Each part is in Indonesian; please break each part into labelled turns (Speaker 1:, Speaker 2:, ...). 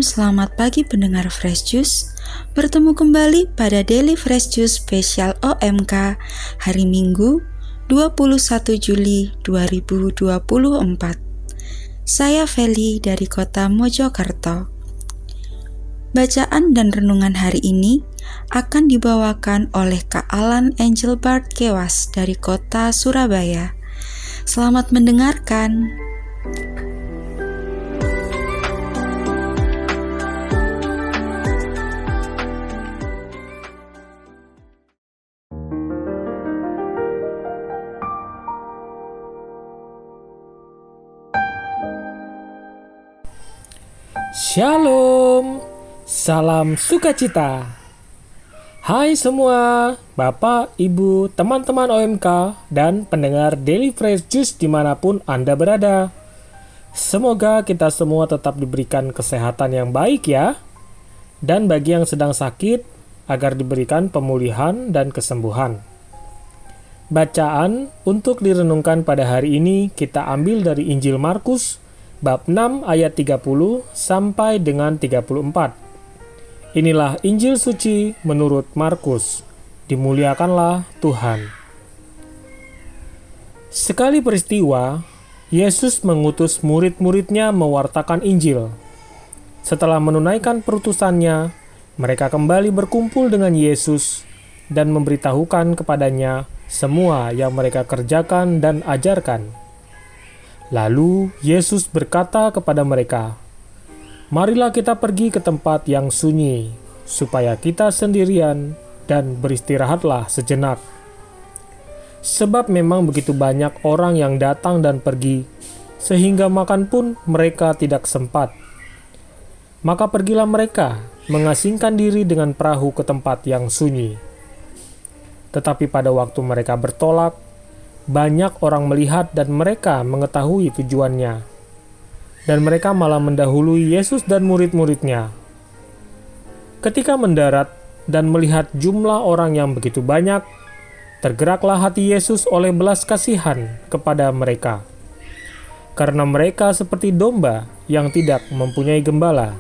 Speaker 1: selamat pagi pendengar Fresh Juice. Bertemu kembali pada Daily Fresh Juice spesial OMK hari Minggu 21 Juli 2024. Saya Feli dari kota Mojokerto. Bacaan dan renungan hari ini akan dibawakan oleh Kak Alan Engelbart Kewas dari kota Surabaya. Selamat mendengarkan.
Speaker 2: Shalom, salam sukacita. Hai semua, Bapak, Ibu, teman-teman OMK, dan pendengar Daily Fresh Juice dimanapun Anda berada. Semoga kita semua tetap diberikan kesehatan yang baik ya. Dan bagi yang sedang sakit, agar diberikan pemulihan dan kesembuhan. Bacaan untuk direnungkan pada hari ini kita ambil dari Injil Markus, bab 6 ayat 30 sampai dengan 34. Inilah Injil suci menurut Markus. Dimuliakanlah Tuhan. Sekali peristiwa, Yesus mengutus murid-muridnya mewartakan Injil. Setelah menunaikan perutusannya, mereka kembali berkumpul dengan Yesus dan memberitahukan kepadanya semua yang mereka kerjakan dan ajarkan. Lalu Yesus berkata kepada mereka, "Marilah kita pergi ke tempat yang sunyi, supaya kita sendirian dan beristirahatlah sejenak. Sebab memang begitu banyak orang yang datang dan pergi, sehingga makan pun mereka tidak sempat. Maka pergilah mereka mengasingkan diri dengan perahu ke tempat yang sunyi. Tetapi pada waktu mereka bertolak, banyak orang melihat dan mereka mengetahui tujuannya. Dan mereka malah mendahului Yesus dan murid-muridnya. Ketika mendarat dan melihat jumlah orang yang begitu banyak, tergeraklah hati Yesus oleh belas kasihan kepada mereka. Karena mereka seperti domba yang tidak mempunyai gembala.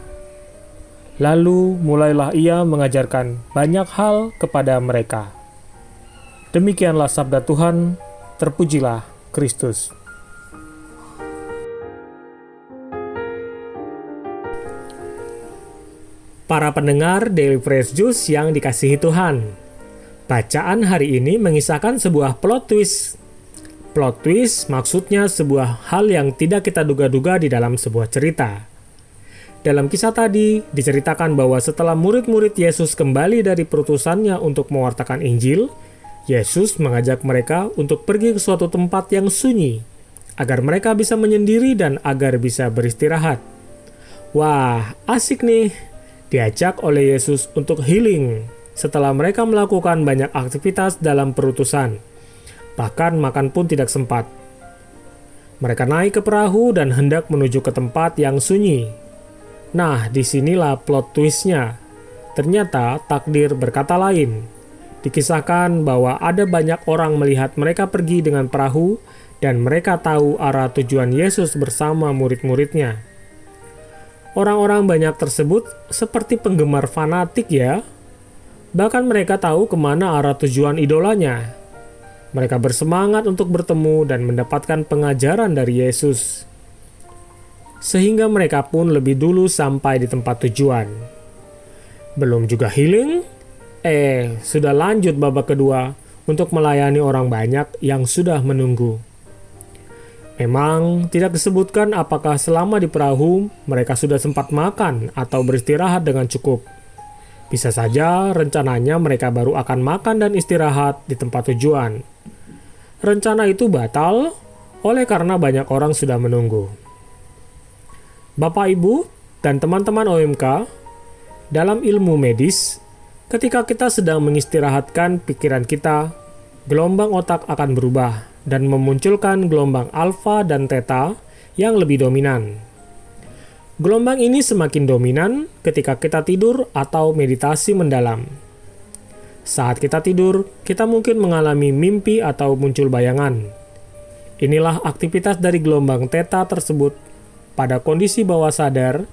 Speaker 2: Lalu mulailah ia mengajarkan banyak hal kepada mereka." Demikianlah sabda Tuhan. Terpujilah Kristus. Para pendengar Daily Fresh Juice yang dikasihi Tuhan, bacaan hari ini mengisahkan sebuah plot twist. Plot twist maksudnya sebuah hal yang tidak kita duga-duga di dalam sebuah cerita. Dalam kisah tadi, diceritakan bahwa setelah murid-murid Yesus kembali dari perutusannya untuk mewartakan Injil, Yesus mengajak mereka untuk pergi ke suatu tempat yang sunyi, agar mereka bisa menyendiri dan agar bisa beristirahat. Wah, asik nih, diajak oleh Yesus untuk healing setelah mereka melakukan banyak aktivitas dalam perutusan. Bahkan makan pun tidak sempat. Mereka naik ke perahu dan hendak menuju ke tempat yang sunyi. Nah, disinilah plot twist-nya. Ternyata takdir berkata lain. Dikisahkan bahwa ada banyak orang melihat mereka pergi dengan perahu dan mereka tahu arah tujuan Yesus bersama murid-muridnya. Orang-orang banyak tersebut seperti penggemar fanatik ya. Bahkan mereka tahu kemana arah tujuan idolanya. Mereka bersemangat untuk bertemu dan mendapatkan pengajaran dari Yesus. Sehingga mereka pun lebih dulu sampai di tempat tujuan. Belum juga healing, sudah lanjut babak kedua untuk melayani orang banyak yang sudah menunggu. Memang tidak disebutkan apakah selama di perahu mereka sudah sempat makan atau beristirahat dengan cukup. Bisa saja rencananya mereka baru akan makan dan istirahat di tempat tujuan. Rencana itu batal oleh karena banyak orang sudah menunggu. Bapak, Ibu, dan teman-teman OMK, dalam ilmu medis, ketika kita sedang mengistirahatkan pikiran kita, gelombang otak akan berubah dan memunculkan gelombang alfa dan theta yang lebih dominan. Gelombang ini semakin dominan ketika kita tidur atau meditasi mendalam. Saat kita tidur, kita mungkin mengalami mimpi atau muncul bayangan. Inilah aktivitas dari gelombang theta tersebut pada kondisi bawah sadar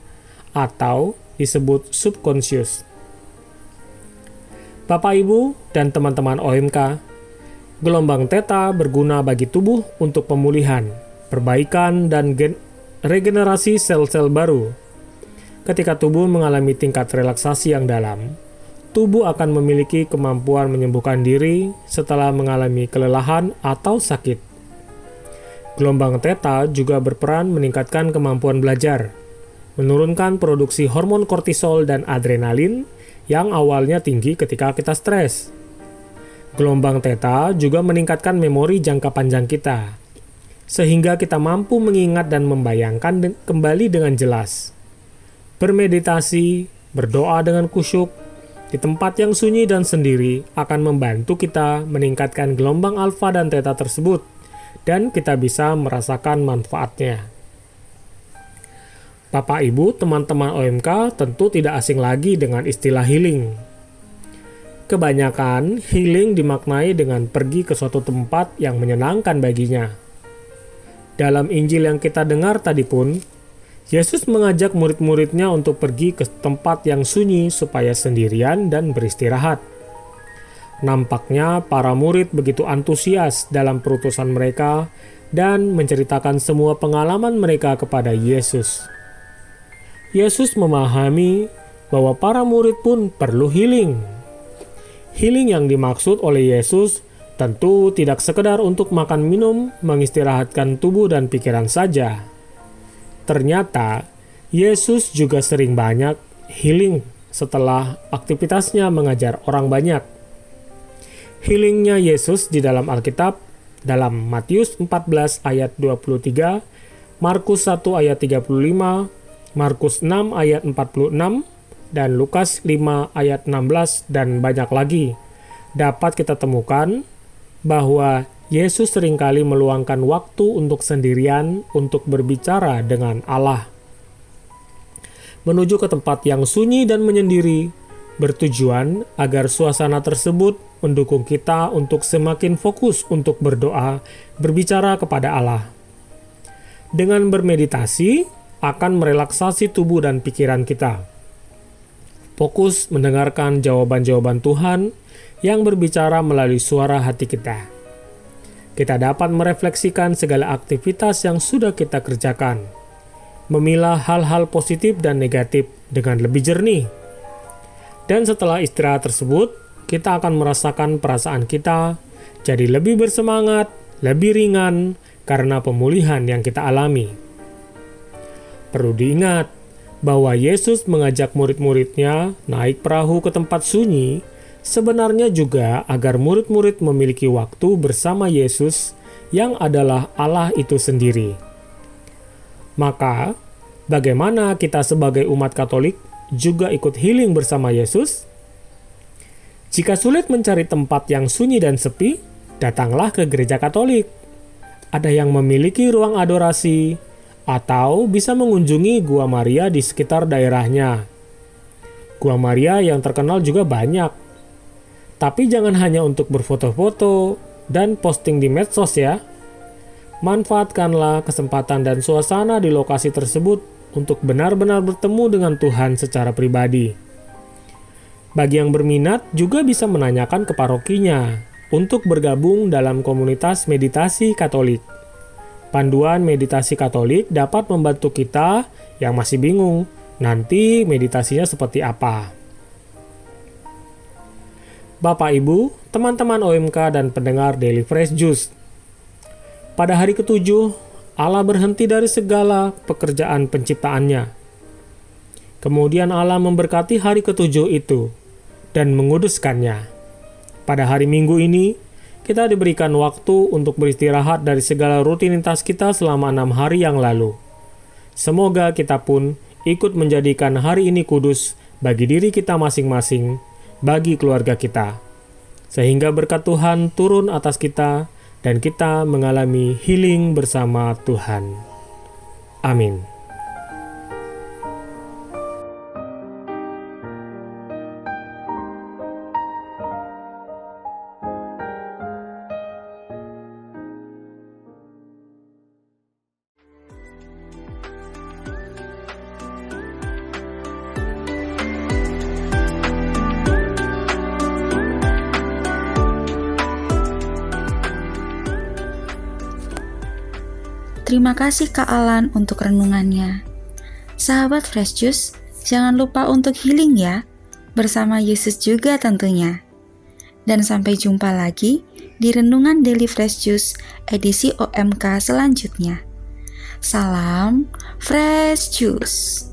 Speaker 2: atau disebut subconscious. Bapak, Ibu, dan teman-teman OMK, gelombang theta berguna bagi tubuh untuk pemulihan, perbaikan, dan regenerasi sel-sel baru. Ketika tubuh mengalami tingkat relaksasi yang dalam, tubuh akan memiliki kemampuan menyembuhkan diri setelah mengalami kelelahan atau sakit. Gelombang theta juga berperan meningkatkan kemampuan belajar, menurunkan produksi hormon kortisol dan adrenalin yang awalnya tinggi ketika kita stres. Gelombang theta juga meningkatkan memori jangka panjang kita, sehingga kita mampu mengingat dan membayangkan kembali dengan jelas. Bermeditasi, berdoa dengan khusyuk, di tempat yang sunyi dan sendiri akan membantu kita meningkatkan gelombang alfa dan theta tersebut, dan kita bisa merasakan manfaatnya. Bapak, Ibu, teman-teman OMK tentu tidak asing lagi dengan istilah healing. Kebanyakan, healing dimaknai dengan pergi ke suatu tempat yang menyenangkan baginya. Dalam Injil yang kita dengar tadi pun, Yesus mengajak murid-muridnya untuk pergi ke tempat yang sunyi supaya sendirian dan beristirahat. Nampaknya para murid begitu antusias dalam perutusan mereka dan menceritakan semua pengalaman mereka kepada Yesus. Yesus memahami bahwa para murid pun perlu healing. Healing yang dimaksud oleh Yesus tentu tidak sekedar untuk makan minum, mengistirahatkan tubuh dan pikiran saja. Ternyata, Yesus juga sering banyak healing setelah aktivitasnya mengajar orang banyak. Healingnya Yesus di dalam Alkitab, dalam Matius 14 ayat 23, Markus 1 ayat 35, Markus 6 ayat 46, dan Lukas 5 ayat 16, dan banyak lagi, dapat kita temukan bahwa Yesus seringkali meluangkan waktu untuk sendirian untuk berbicara dengan Allah. Menuju ke tempat yang sunyi dan menyendiri, bertujuan agar suasana tersebut mendukung kita untuk semakin fokus untuk berdoa, berbicara kepada Allah. Dengan bermeditasi, akan merelaksasi tubuh dan pikiran kita. Fokus mendengarkan jawaban-jawaban Tuhan yang berbicara melalui suara hati kita. Kita dapat merefleksikan segala aktivitas yang sudah kita kerjakan, memilah hal-hal positif dan negatif dengan lebih jernih. Dan setelah istirahat tersebut, kita akan merasakan perasaan kita jadi lebih bersemangat, lebih ringan karena pemulihan yang kita alami. Perlu diingat bahwa Yesus mengajak murid-muridnya naik perahu ke tempat sunyi, sebenarnya juga agar murid-murid memiliki waktu bersama Yesus yang adalah Allah itu sendiri. Maka, bagaimana kita sebagai umat Katolik juga ikut healing bersama Yesus? Jika sulit mencari tempat yang sunyi dan sepi, datanglah ke gereja Katolik. Ada yang memiliki ruang adorasi, atau bisa mengunjungi Gua Maria di sekitar daerahnya. Gua Maria yang terkenal juga banyak. Tapi jangan hanya untuk berfoto-foto dan posting di medsos ya. Manfaatkanlah kesempatan dan suasana di lokasi tersebut untuk benar-benar bertemu dengan Tuhan secara pribadi. Bagi yang berminat juga bisa menanyakan ke parokinya untuk bergabung dalam komunitas meditasi Katolik. Panduan meditasi Katolik dapat membantu kita yang masih bingung nanti meditasinya seperti apa. Bapak, Ibu, teman-teman OMK dan pendengar Daily Fresh Juice. Pada hari ke-7, Allah berhenti dari segala pekerjaan penciptaannya. Kemudian Allah memberkati hari ke-7 itu dan menguduskannya. Pada hari Minggu ini, kita diberikan waktu untuk beristirahat dari segala rutinitas kita selama 6 hari yang lalu. Semoga kita pun ikut menjadikan hari ini kudus bagi diri kita masing-masing, bagi keluarga kita. Sehingga berkat Tuhan turun atas kita dan kita mengalami healing bersama Tuhan. Amin.
Speaker 1: Terima kasih Kak Alan untuk renungannya. Sahabat Fresh Juice, jangan lupa untuk healing ya, bersama Yesus juga tentunya. Dan sampai jumpa lagi di Renungan Daily Fresh Juice edisi OMK selanjutnya. Salam Fresh Juice.